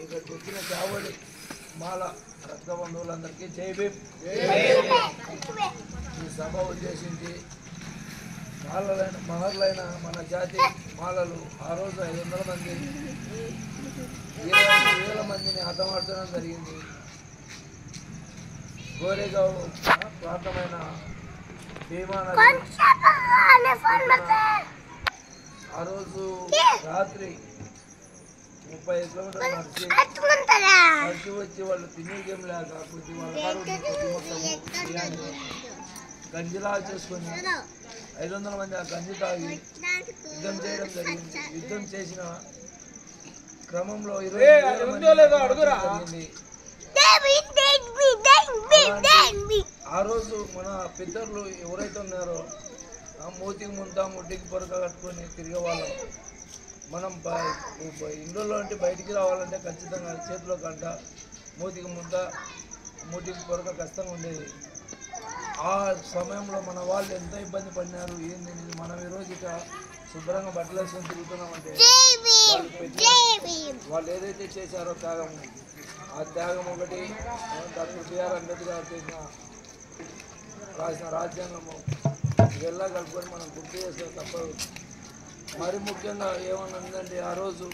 ఇక్కడికి వచ్చిన చావడి మాల రక్త బంధువులందరికీ జై భీమ్. ఈ సభ ఉద్దేశించి మహర్లైన మన జాతి మాలలు ఆ రోజు 500 మంది 20,000 మందిని హతమార్చడం జరిగింది. గోరేగావ్ ప్రాంతమైన భీమా ఆ రోజు రాత్రి 30 కిలోమీటర్లు నడిచి వచ్చి వాళ్ళు తినేకేం లేక కొద్ది వాళ్ళ గంజిలా చేసుకొని 500 మంది ఆ గంజి తాగి యుద్ధం చేయడం జరిగింది. యుద్ధం చేసిన క్రమంలో 20,000 ఆ రోజు మన పితరులు ఎవరైతే ఉన్నారో మూతికి ముంత ముడ్డికి పొరక కట్టుకొని తిరిగే వాళ్ళం. మనం ఇంట్లో అంటే బయటికి రావాలంటే ఖచ్చితంగా చేతిలో గంట, మూతికి ముద్ద, మూతికి పొరక కష్టంగా ఉండేది. ఆ సమయంలో మన వాళ్ళు ఎంత ఇబ్బంది పడినారు ఏంది. మనం ఈరోజు ఇక శుభ్రంగా బట్టలు వేసుకొని తిరుగుతున్నామంటే వాళ్ళు ఏదైతే చేశారో త్యాగము, ఆ త్యాగం ఒకటి డాక్టర్ బిఆర్ అంబేద్కర్ రాసిన రాజ్యాంగము ఇవెల్లా కలుపుకొని మనం గుర్తు చేస్తే తప్పదు. మరి ముఖ్యంగా ఏమన్నందంటే ఆ రోజు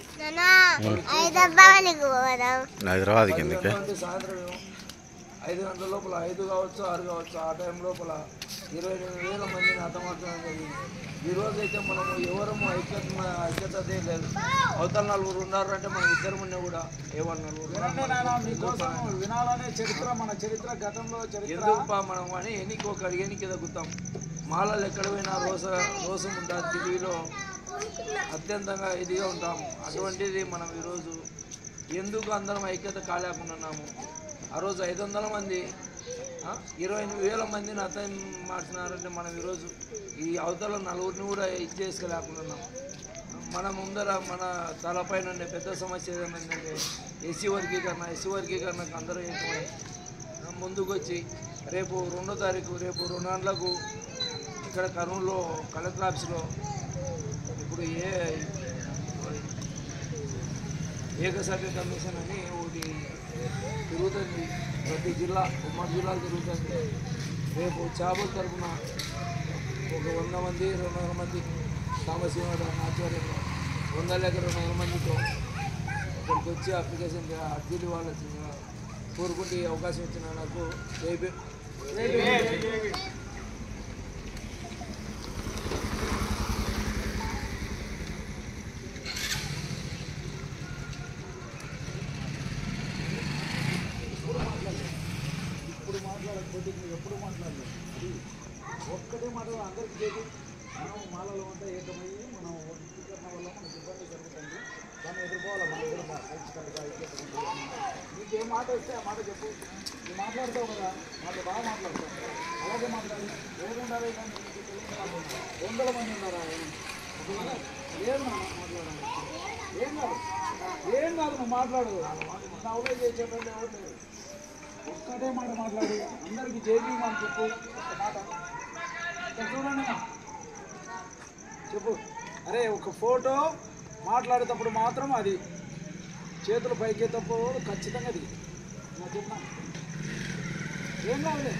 సాయంత్రం 5 గంటల లోపల 5 కావచ్చు 6 కావచ్చు ఆ టైం లోపల 28,000 మందిని హతమార్చడం జరిగింది. ఈరోజు అయితే మనము ఎవరము ఐక్యతే లేదు. అవతల నలుగురు ఉన్నారంటే మనం ఇద్దరు ఉన్నా కూడా వినాలనే చరిత్ర మన చరిత్ర గతంలో ఎందుకు మనం అని ఎనికి ఎదుగుతాం. మాలలు ఎక్కడ పోయినా రోసం ఉంటారు, టీవీలో అత్యంతంగా ఇదిగా ఉంటాము. అటువంటిది మనం ఈరోజు ఎందుకు అందరం ఐక్యత కాలేకున్నాము. ఆ రోజు 500 మంది 28,000 మందిని అతను మార్చినారంటే మనం ఈరోజు ఈ అవతల నలుగురిని కూడా ఇది చేసుకోలేకున్నాం. మన ముందర మన తలపైన ఉండే పెద్ద సమస్య ఏమైందంటే ఎస్సీ వర్గీకరణకు అందరూ ఏకమై ముందుకు వచ్చి రేపు 2వ తారీఖు రేపు 2 గంటలకు ఇక్కడ కర్నూలులో కలెక్టర్ ఆఫీస్లో ఇప్పుడు ఏకసభ్య కమిషన్ అని ఒకటి తిరుగుతుంది. ప్రతి జిల్లా ఉమ్మడి జిల్లాలు తిరుగుతుంది. రేపు చాబుల తరఫున ఒక 100 మంది 200 మంది సామశివరావు ఆధ్వర్యంలో 100 లేక 200 మందితో ఇక్కడికి వచ్చి అప్లికేషన్ అర్జీలు ఇవ్వాల్సిందిగా కోరుకుంటే అవకాశం ఇచ్చిన నాకు జై భీమ్. ఎప్పుడు మాట్లాడలేదు ఒక్కటే మాట అందరికీ చేసి మనం మాలలో అంతా ఏకమయ్యి మనం వర్గీకరణ వల్ల మనకు ఇబ్బంది జరుగుతుంది. దాన్ని ఎదుర్కోవాలి. మనం కూడా ఖచ్చితంగా నీకేం మాట వస్తే ఆ మాట చెప్పు. నువ్వు మాట్లాడతావు కదా, మాతో బాగా మాట్లాడతావు, అలాగే మాట్లాడి ఎవరు ఉండాలి. 100 మంది ఉన్నారా? ఏం మాట్లాడాలి? ఏం కాదు నువ్వు మాట్లాడు. నవ్వులే చేసేటప్పుడు ఎవరు లేరు. ఒక్కటే మాట మాట్లాడి అందరికీ జై భీమ్ అని చెప్పు. మాట చూడండి చెప్పు. అరే ఒక ఫోటో మాట్లాడేటప్పుడు మాత్రం అది చేతులు పైకెత్తప్పుడు ఖచ్చితంగా అది నాకు చెప్పిన ఏం కావాలి.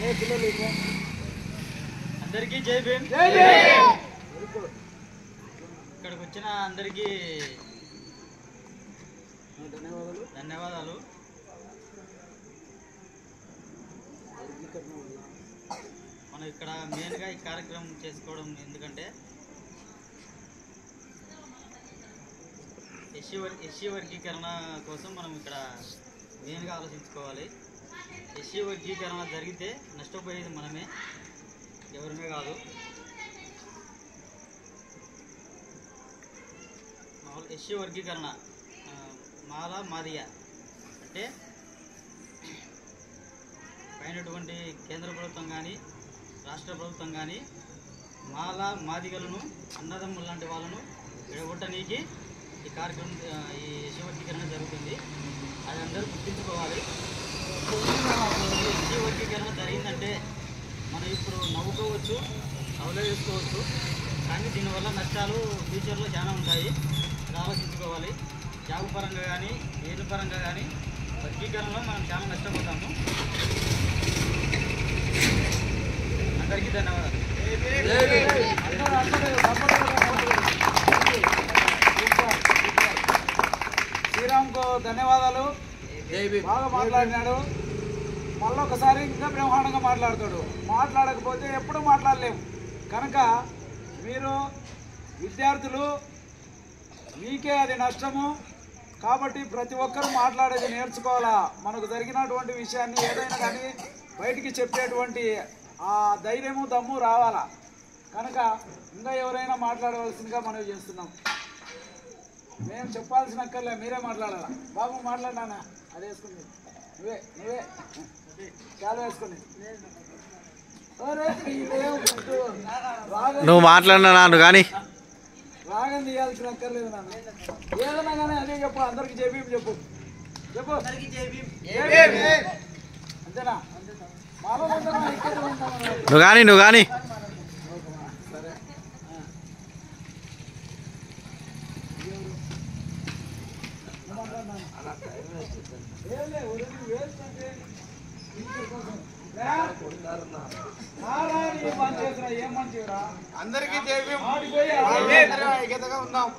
ఏ పిల్లలు అందరికీ జై భీమ్. Very good. ఇక్కడికి వచ్చిన అందరికీ ధన్యవాదాలు. మనం ఇక్కడ మెయిన్గా ఈ కార్యక్రమం చేసుకోవడం ఎందుకంటే ఎస్సీ వర్గీకరణ కోసం మనం ఇక్కడ మెయిన్గా ఆలోచించుకోవాలి. ఎస్సీ వర్గీకరణ జరిగితే నష్టపోయేది మనమే, ఎవరిమే కాదు. ఎస్సీ వర్గీకరణ మాల మాదిగ అంటే పైనటువంటి కేంద్ర ప్రభుత్వం కానీ రాష్ట్ర ప్రభుత్వం కానీ మాల మాదిగలను అన్నదమ్ములు లాంటి వాళ్ళను విడగొట్టనీకి ఈ కార్యక్రమం ఈ ఎస్సీ వర్గీకరణ జరుగుతుంది. అది అందరూ గుర్తించుకోవాలి. ఎస్సీ వర్గీకరణ ఇప్పుడు నవ్వుకోవచ్చు, అవలేసుకోవచ్చు, కానీ దీనివల్ల నష్టాలు ఫ్యూచర్లో చాలా ఉంటాయి. అది ఆలోచించుకోవాలి. జాబ్ పరంగా కానీ ఏళ్ళ పరంగా కానీ వర్గీకరణలో మనం చాలా నష్టపోతాము. అందరికీ ధన్యవాదాలు. శ్రీరామ్కు ధన్యవాదాలు. బాగా మాట్లాడినాడు. మళ్ళీ ఒకసారి ఇంకా బ్రహ్మాండంగా మాట్లాడతాడు. మాట్లాడకపోతే ఎప్పుడూ మాట్లాడలేము. కనుక మీరు విద్యార్థులు మీకే అది నష్టము. కాబట్టి ప్రతి ఒక్కరూ మాట్లాడేది నేర్చుకోవాలా. మనకు జరిగినటువంటి విషయాన్ని ఏదైనా కానీ బయటికి చెప్పేటువంటి ఆ ధైర్యము దమ్ము రావాలా. కనుక ఇంకా ఎవరైనా మాట్లాడవలసిందిగా మనవి చేస్తున్నాం. మేము చెప్పాల్సిన అక్కర్లే, మీరే మాట్లాడాలా. బాబు మాట్లాడినా అది వేసుకుని నువ్వే చాలా వేసుకుని నువ్వు మాట్లాడినా నాను కానీ రాగం తీయాల్సిన అక్కర్లేదు నాన్న. ఏదైనా కానీ అదే చెప్పు. అందరికి జేబీ చెప్పు అంతేనా? మాలో నువ్వు కానీ సరే. ఏం మంచిరా అందరికీ జైభీం. ఐక్యతగా ఉందాం.